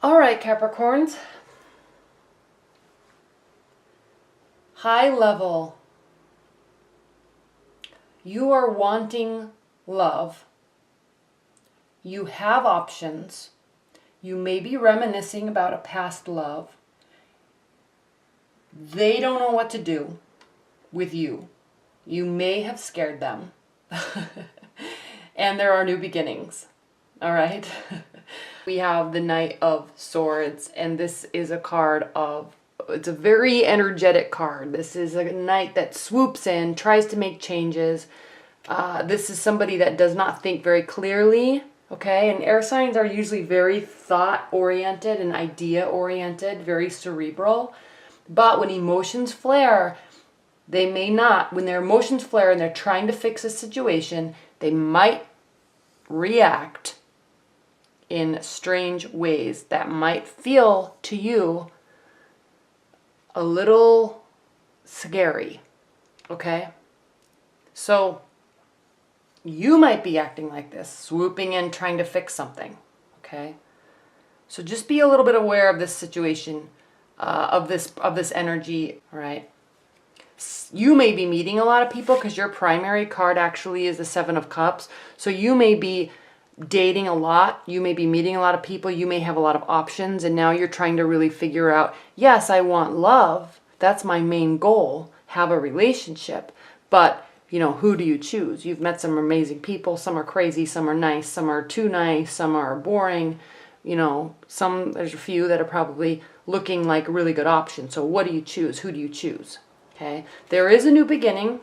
All right, Capricorns. High level. You are wanting love. You have options. You may be reminiscing about a past love. They don't know what to do with you. You may have scared them. And there are new beginnings. All right. We have the Knight of Swords, and this is a card of, it's a very energetic card. This is a knight that swoops in, tries to make changes. This is somebody that does not think very clearly, okay? And air signs are usually very thought-oriented and idea-oriented, very cerebral. But when emotions flare, they may not. When their emotions flare and they're trying to fix a situation, they might react in strange ways that might feel to you a little scary, okay? So you might be acting like this, swooping in, trying to fix something, okay? So just be a little bit aware of this situation, of this energy, all right? You may be meeting a lot of people because your primary card actually is the Seven of Cups. So you may be dating a lot. You may be meeting a lot of people. You may have a lot of options. And now you're trying to really figure out, yes, I want love. That's my main goal. Have a relationship. But, you know, who do you choose? You've met some amazing people. Some are crazy. Some are nice. Some are too nice. Some are boring. You know, there's a few that are probably looking like really good options. So what do you choose? Who do you choose? Okay, there is a new beginning.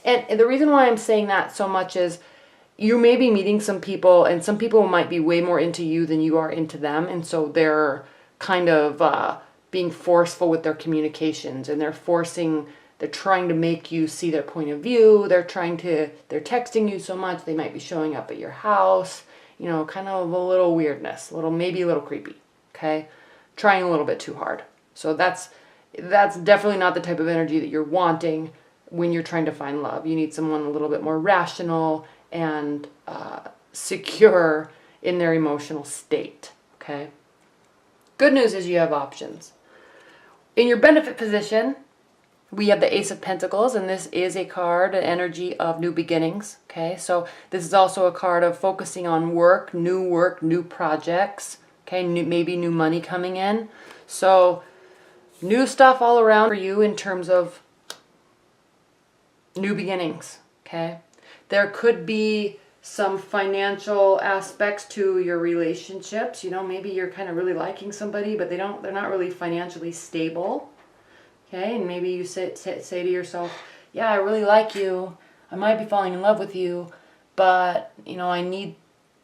And the reason why I'm saying that so much is you may be meeting some people, and some people might be way more into you than you are into them. And so they're kind of being forceful with their communications, and they're trying to make you see their point of view. They're texting you so much, they might be showing up at your house, you know, kind of a little weirdness, maybe a little creepy, okay? Trying a little bit too hard. So that's definitely not the type of energy that you're wanting when you're trying to find love. You need someone a little bit more rational and secure in their emotional state, okay? Good news is you have options. In your benefit position, we have the Ace of Pentacles, and this is a card, an energy of new beginnings, okay? So this is also a card of focusing on work, new projects, okay? Maybe new money coming in. So new stuff all around for you in terms of new beginnings, okay? There could be some financial aspects to your relationships. You know, maybe you're kind of really liking somebody, but they're not really financially stable, okay? And maybe you say to yourself, yeah, I really like you. I might be falling in love with you, but, you know, I need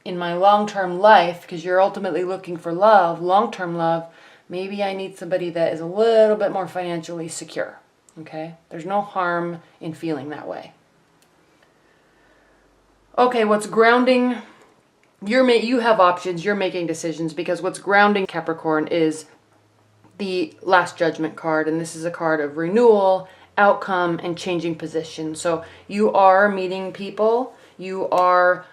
in my long-term life, because you're ultimately looking for love, long-term love, maybe I need somebody that is a little bit more financially secure, okay? There's no harm in feeling that way. Okay, what's grounding? You have options, you're making decisions, because what's grounding Capricorn is the Last Judgment card, and this is a card of renewal, outcome, and changing position. So you are meeting people, you are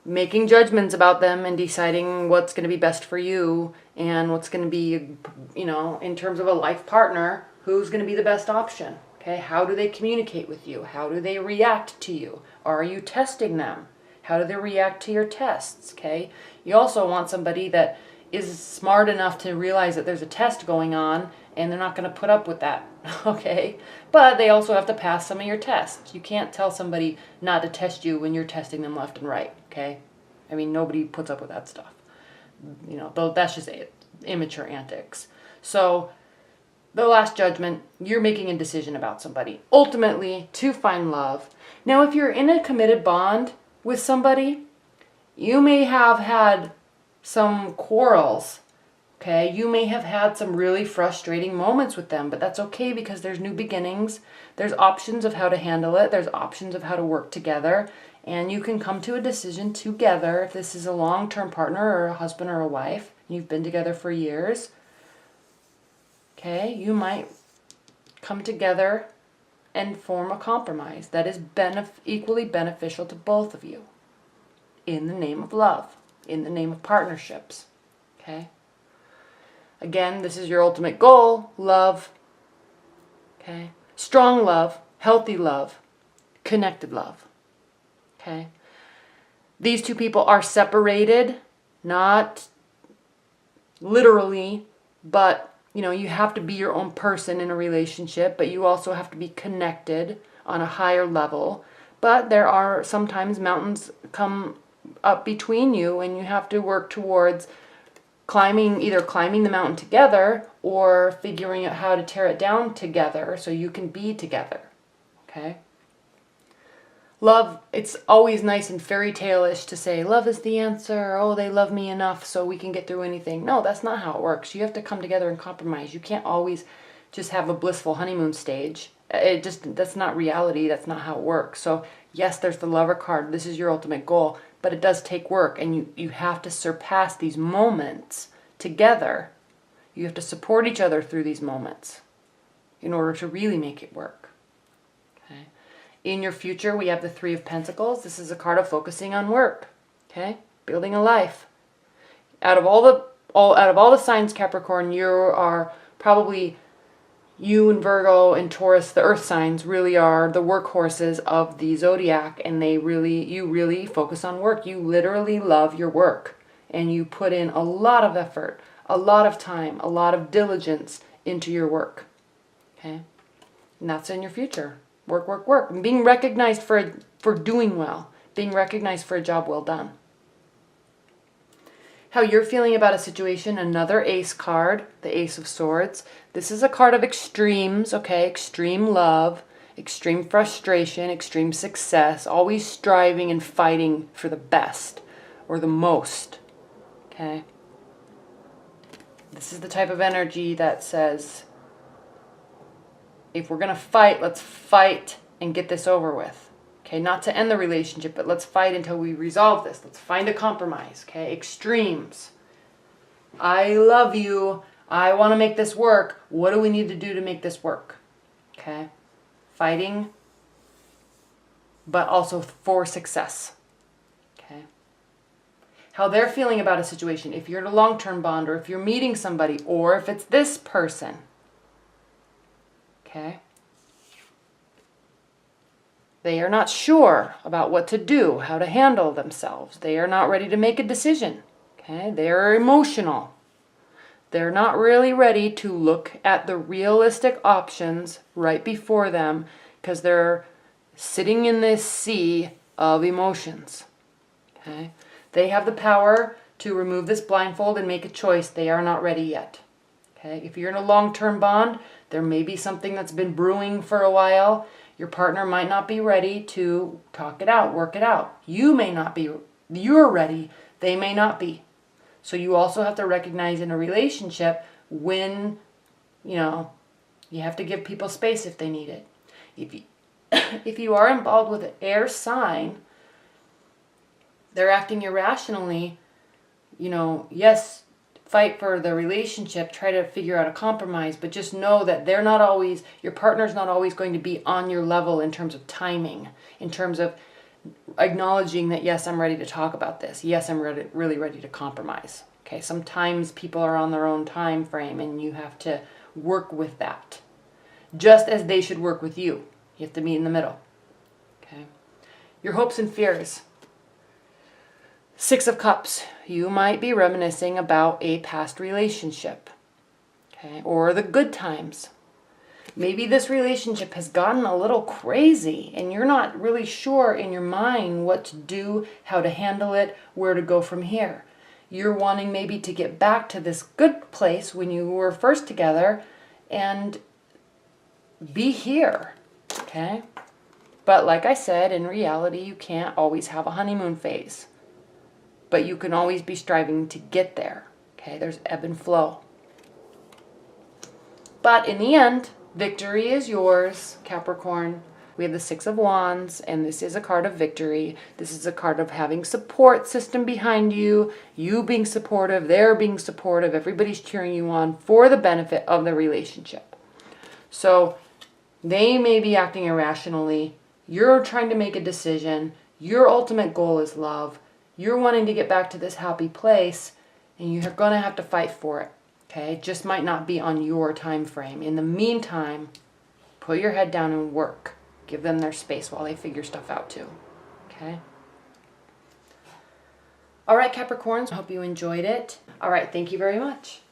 making judgments about them and deciding what's going to be best for you and what's going to be, you know, in terms of a life partner, who's going to be the best option, okay? How do they communicate with you? How do they react to you? Are you testing them? How do they react to your tests, okay? You also want somebody that is smart enough to realize that there's a test going on and they're not going to put up with that, okay? But they also have to pass some of your tests. You can't tell somebody not to test you when you're testing them left and right, okay? I mean, nobody puts up with that stuff. You know, though that's just immature antics. So the Last Judgment, you're making a decision about somebody, ultimately to find love. Now, if you're in a committed bond with somebody, you may have had some quarrels, okay? You may have had some really frustrating moments with them, but that's okay because there's new beginnings. There's options of how to handle it. There's options of how to work together, and you can come to a decision together. If this is a long-term partner or a husband or a wife, and you've been together for years, okay, you might come together and form a compromise that is equally beneficial to both of you in the name of love, in the name of partnerships, okay? Again, this is your ultimate goal, love. Okay? Strong love, healthy love, connected love. Okay? These two people are separated, not literally, but you know, you have to be your own person in a relationship, but you also have to be connected on a higher level. But there are sometimes mountains come up between you, and you have to work towards either climbing the mountain together or figuring out how to tear it down together so you can be together. Okay? Love, it's always nice and fairy tale-ish to say, love is the answer. Oh, they love me enough so we can get through anything. No, that's not how it works. You have to come together and compromise. You can't always just have a blissful honeymoon stage. That's not reality. That's not how it works. So yes, there's the lover card. This is your ultimate goal, but it does take work, and you have to surpass these moments together. You have to support each other through these moments in order to really make it work. Okay. In your future, we have the Three of Pentacles. This is a card of focusing on work. Okay, building a life. Out of all the signs, Capricorn, you and Virgo and Taurus, the earth signs, really are the workhorses of the zodiac, and you really focus on work. You literally love your work, and you put in a lot of effort, a lot of time, a lot of diligence into your work. Okay, and that's in your future. Work, work, work. And being recognized for doing well, being recognized for a job well done. How you're feeling about a situation, another ace card, the Ace of Swords. This is a card of extremes, okay? Extreme love, extreme frustration, extreme success, always striving and fighting for the best or the most, okay? This is the type of energy that says, if we're going to fight, let's fight and get this over with. Okay, not to end the relationship, but let's fight until we resolve this. Let's find a compromise, okay? Extremes. I love you. I want to make this work. What do we need to do to make this work? Okay? Fighting, but also for success. Okay? How they're feeling about a situation. If you're in a long-term bond, or if you're meeting somebody, or if it's this person. Okay? They are not sure about what to do, how to handle themselves. They are not ready to make a decision. Okay? They are emotional. They're not really ready to look at the realistic options right before them because they're sitting in this sea of emotions. Okay? They have the power to remove this blindfold and make a choice. They are not ready yet. Okay? If you're in a long-term bond, there may be something that's been brewing for a while. Your partner might not be ready to talk it out, work it out. You may not be. You're ready. They may not be. So you also have to recognize in a relationship when, you have to give people space if they need it. If you are involved with an air sign, they're acting irrationally, yes, fight for the relationship, try to figure out a compromise, but just know that your partner's not always going to be on your level in terms of timing, in terms of acknowledging that, yes, I'm ready to talk about this. Yes, I'm really ready to compromise. Okay, sometimes people are on their own time frame and you have to work with that. Just as they should work with you. You have to meet in the middle. Okay. Your hopes and fears. Six of Cups. You might be reminiscing about a past relationship. Okay, or the good times. Maybe this relationship has gotten a little crazy and you're not really sure in your mind what to do, how to handle it, where to go from here. You're wanting maybe to get back to this good place when you were first together and be here, okay? But like I said, in reality, you can't always have a honeymoon phase. But you can always be striving to get there, okay? There's ebb and flow. But in the end, victory is yours, Capricorn. We have the Six of Wands, and this is a card of victory. This is a card of having support system behind you, you being supportive, they're being supportive, everybody's cheering you on for the benefit of the relationship. So they may be acting irrationally. You're trying to make a decision. Your ultimate goal is love. You're wanting to get back to this happy place, and you're going to have to fight for it. Okay, it just might not be on your time frame. In the meantime, put your head down and work. Give them their space while they figure stuff out too. Okay? All right, Capricorns, I hope you enjoyed it. All right, thank you very much.